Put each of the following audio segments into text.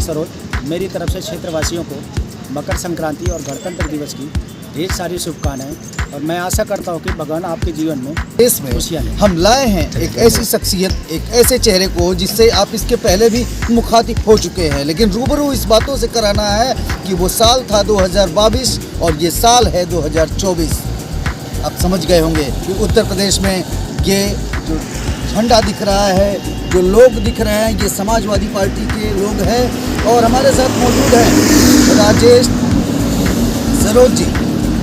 सरोज, मेरी तरफ से क्षेत्रवासियों को मकर संक्रांति और गणतंत्र दिवस की ढेर सारी शुभकामनाएं और मैं आशा करता हूं कि भगवान आपके जीवन में देश में खुशियां लें। हम लाए हैं एक ऐसी शख्सियत, एक ऐसे चेहरे को जिससे आप इसके पहले भी मुखातिब हो चुके हैं, लेकिन रूबरू इस बातों से कराना है कि वो साल था 2022 और ये साल है 2024। आप समझ गए होंगे कि उत्तर प्रदेश में ये जो झंडा दिख रहा है, जो लोग दिख रहे हैं, ये समाजवादी पार्टी के लोग हैं। और हमारे साथ मौजूद हैं राजेश सरोज जी,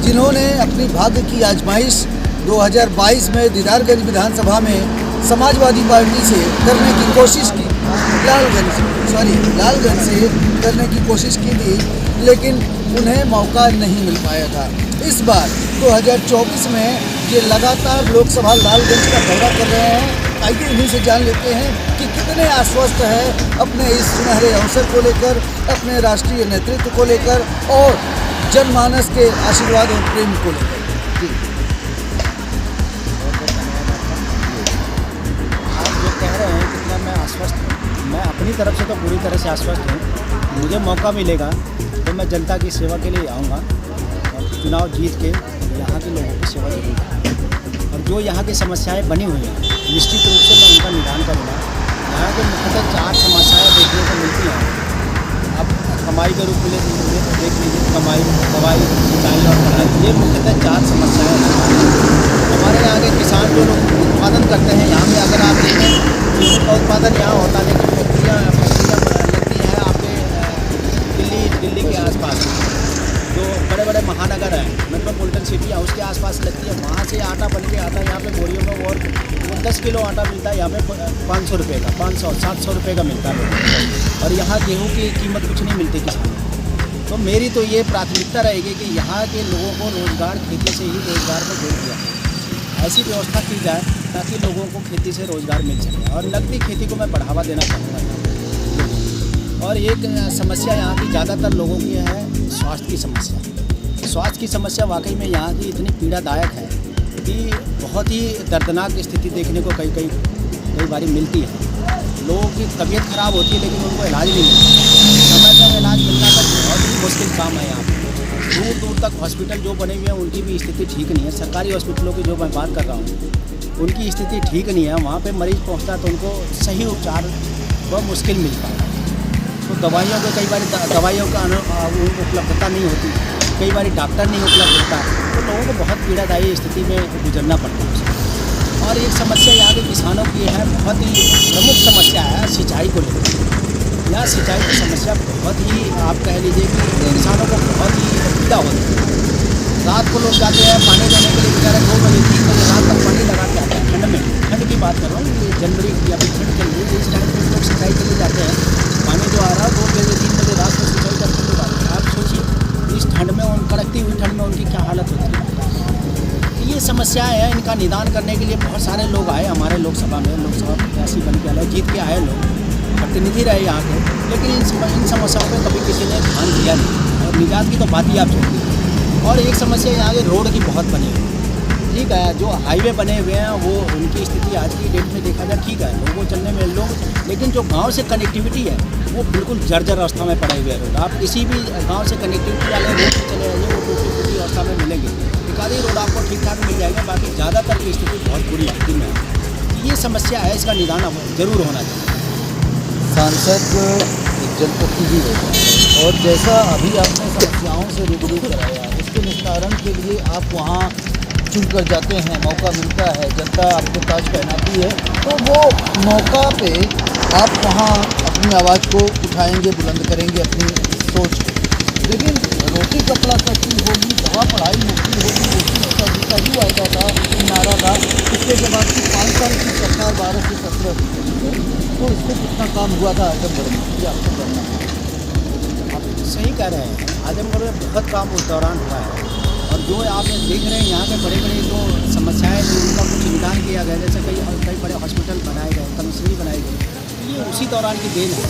जिन्होंने अपनी भाग्य की आजमाइश 2022 में दीदारगंज विधानसभा में समाजवादी पार्टी से करने की कोशिश की, लालगंज से करने की कोशिश की थी, लेकिन उन्हें मौका नहीं मिल पाया था। इस बार 2024 में ये लगातार लोकसभा लालगंज का दौरा कर रहे हैं। आइए इन्हीं से जान लेते हैं कि कितने आश्वस्त है अपने इस सुनहरे अवसर को लेकर, अपने राष्ट्रीय नेतृत्व को लेकर और जनमानस के आशीर्वाद और प्रेम को लेकर। आप जो कह रहे हैं कितना मैं आश्वस्त हूँ, मैं अपनी तरफ से तो पूरी तरह से आश्वस्त हूँ। मुझे मौका मिलेगा तो मैं जनता की सेवा के लिए आऊँगा और चुनाव जीत के यहाँ के लोगों की सेवा जरूर करूँगा। और जो यहाँ की समस्याएं बनी हुई हैं निश्चित रूप से मैं उनका निदान करूँगा। यहाँ के मुख्यतः 4 समस्याएं देखने को मिलती हैं। अब कमाई के रूप में देख लीजिए, कमाई, दवाई, सिंचाई और पढ़ाई, ये मुख्यतः 4 समस्याएं हैं। हमारे यहाँ के किसान जो लोग उत्पादन करते हैं, यहाँ पे अगर आप देखें गेहूँ का उत्पादन यहाँ होता है, लेकिन फैक्ट्रियाँ लगती हैं आपके दिल्ली के आसपास जो बड़े बड़े महानगर हैं, मेट्रोपॉलिटन सिटी है, उसके आसपास लगती है। वहाँ से आटा बन के आता है यहाँ पे बोरियों में, और वो 10 किलो आटा मिलता है यहाँ पे 500 रुपये का, 500-700 रुपये का मिलता है। और यहाँ गेहूँ की कीमत कुछ नहीं मिलती किसानों को। तो मेरी तो ये प्राथमिकता रहेगी कि यहाँ के लोगों को रोज़गार, खेती से ही रोज़गार में जोड़ दिया जाए। ऐसी व्यवस्था की जाए ताकि लोगों को खेती से रोज़गार मिल सके। और नकदी खेती को मैं बढ़ावा देना चाहूँगा। और एक समस्या यहाँ की ज़्यादातर लोगों की है स्वास्थ्य की समस्या। स्वास्थ्य की समस्या वाकई में यहाँ की इतनी पीड़ादायक है कि बहुत ही दर्दनाक स्थिति देखने को कई बारी मिलती है। लोगों की तबीयत खराब होती है लेकिन उनको इलाज नहीं मिलता। समय पर इलाज मिलना तो बहुत ही मुश्किल काम है यहाँ पर। दूर दूर तक हॉस्पिटल जो बने हुए हैं उनकी भी स्थिति ठीक नहीं है। सरकारी हॉस्पिटलों की जो मैं बात कर रहा हूँ उनकी स्थिति ठीक नहीं है। वहाँ पर मरीज़ पहुँचता है तो उनको सही उपचार बहुत मुश्किल मिलता है। तो दवाइयों को कई बार दवाइयों का उपलब्धता नहीं होती, कई बार डॉक्टर नहीं उपलब्ध होता, तो लोगों को बहुत पीड़ादायी स्थिति में गुजरना पड़ता है। और एक समस्या यहाँ के किसानों की है, बहुत ही प्रमुख समस्या है सिंचाई को लेकर। यहाँ सिंचाई की समस्या बहुत ही, आप कह लीजिए कि किसानों को बहुत ही पीड़ा होती है। रात को लोग जाते हैं पानी देने के लिए, बेचारे 2 बजे 3 बजे रात तक पानी लगा के आते हैं। ठंड में, ठंड की बात कर रहा हूँ, ये जनवरी या फिर ठंड चल रही है, इस टाइम पर लोग सिंचाई के लिए जाते हैं। पानी जो आ रहा है 2 बजे 3 बजे रात को सिंचाई करके लोग आते हैं। आप सोचिए इस ठंड में, कड़कती हुई ठंड में उनकी क्या हालत होती है। ये समस्याएं हैं, इनका निदान करने के लिए बहुत सारे लोग आए हमारे लोकसभा में। लोकसभा प्रत्याशी बन के आए, जीत के आए लोग, प्रतिनिधि रहे यहाँ के, लेकिन इन समस्याओं पर कभी किसी ने ध्यान दिया नहीं। और निजात की तो बात ही आप छोड़िए। और एक समस्या यहाँ के रोड की बहुत बनी हुई है। ठीक है, जो हाईवे बने हुए हैं वो उनकी स्थिति आज की डेट में देखा जाए ठीक है, लोगों चलने में लोग, लेकिन जो गांव से कनेक्टिविटी है वो बिल्कुल जर्जर अवस्था में पड़े हुए हैं रोड। आप किसी भी गांव से कनेक्टिविटी वाले रोड पर चले जाइए, वो टूटी अवस्था में मिलेंगे। एक आधी रोड आपको ठीक ठाक मिल जाएगा, बाकी ज़्यादातर की स्थिति बहुत बुरी स्थिति में है। ये समस्या है, इसका निदान जरूर होना चाहिए। सांसद एक जनप्रतिनिधि होता है और जैसा अभी आपने समस्याओं से रूबरू कराया, उसके निस्तारण के लिए आप वहाँ चुनकर जाते हैं, मौका मिलता है, जनता आपको ताज पहनाती है, तो वो मौका पे आप वहाँ अपनी आवाज़ को उठाएंगे, बुलंद करेंगे अपनी सोच को। लेकिन रोटी कपड़ा सच्ची होगी, दवा पढ़ाई मुक्ति होगी, उसका जीता ही आएगा था, नारा था। इसके के बाद 5 साल की सरकार 12 से 17 तो इसको कितना काम हुआ था आजमगढ़ में, ये आपको करना है। आप सही कह रहे हैं, आजमगढ़ में बहुत काम उस दौरान हुआ है। और जो आप देख रहे हैं यहाँ के बड़े बड़े जो समस्याएं थी उनका कुछ निदान किया गया, जैसे कई बड़े हॉस्पिटल बनाए गए, कमिश्नरी बनाई गई, ये उसी दौरान की देन है।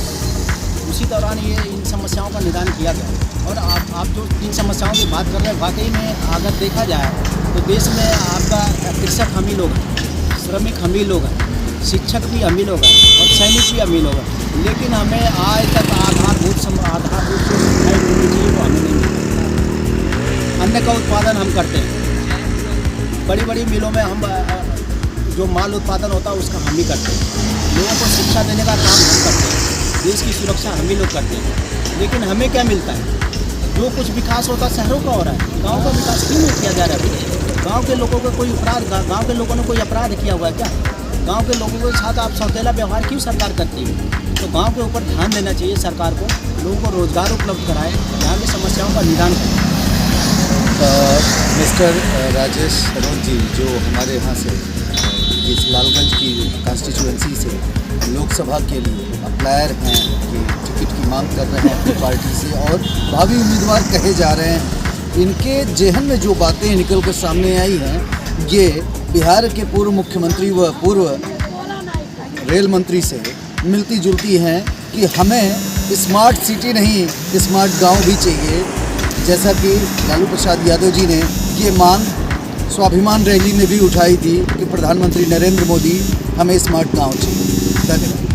उसी दौरान ये इन समस्याओं का निदान किया गया। और आप जो इन समस्याओं की बात कर रहे हैं, वाकई में अगर देखा जाए तो देश में आपका कृषक हम ही लोग हैं, श्रमिक हम ही लोग हैं, शिक्षक भी हम ही लोग हैं और सैनिक भी अमीर होगा, लेकिन हमें आज तक आधारभूत से सुविधाएं मिलनी चाहिए वो हमें नहीं मिलती। अन्न का उत्पादन हम करते हैं, बड़ी बड़ी मिलों में हम जो माल उत्पादन होता है उसका हम ही करते हैं। लोगों को शिक्षा देने का काम हम करते हैं, देश की सुरक्षा हम ही लोग करते हैं, लेकिन हमें क्या मिलता है? जो कुछ विकास होता है शहरों का हो रहा है, गांव का विकास क्यों नहीं किया जा रहा है? गांव के लोगों को कोई अपराध, गांव के लोगों ने कोई अपराध किया हुआ है क्या? गांव के लोगों के साथ आप सौतेला व्यवहार क्यों सरकार करती है? तो गांव के ऊपर ध्यान देना चाहिए सरकार को, लोगों को रोजगार उपलब्ध कराए, यहाँ की समस्याओं का निदान करें। मिस्टर राजेश सरोज जी, जो हमारे यहाँ से इस लालगंज की कॉन्स्टिट्यूएंसी से लोकसभा के लिए अप्लायर हैं कि टिकट की मांग कर रहे हैं अपनी पार्टी से और भावी उम्मीदवार कहे जा रहे हैं, इनके जेहन में जो बातें निकल कर सामने आई हैं ये बिहार के पूर्व मुख्यमंत्री व पूर्व रेल मंत्री से मिलती जुलती हैं कि हमें स्मार्ट सिटी नहीं स्मार्ट गांव भी चाहिए, जैसा कि लालू प्रसाद यादव जी ने ये मांग स्वाभिमान रैली में भी उठाई थी कि प्रधानमंत्री नरेंद्र मोदी हमें स्मार्ट गांव चाहिए। धन्यवाद।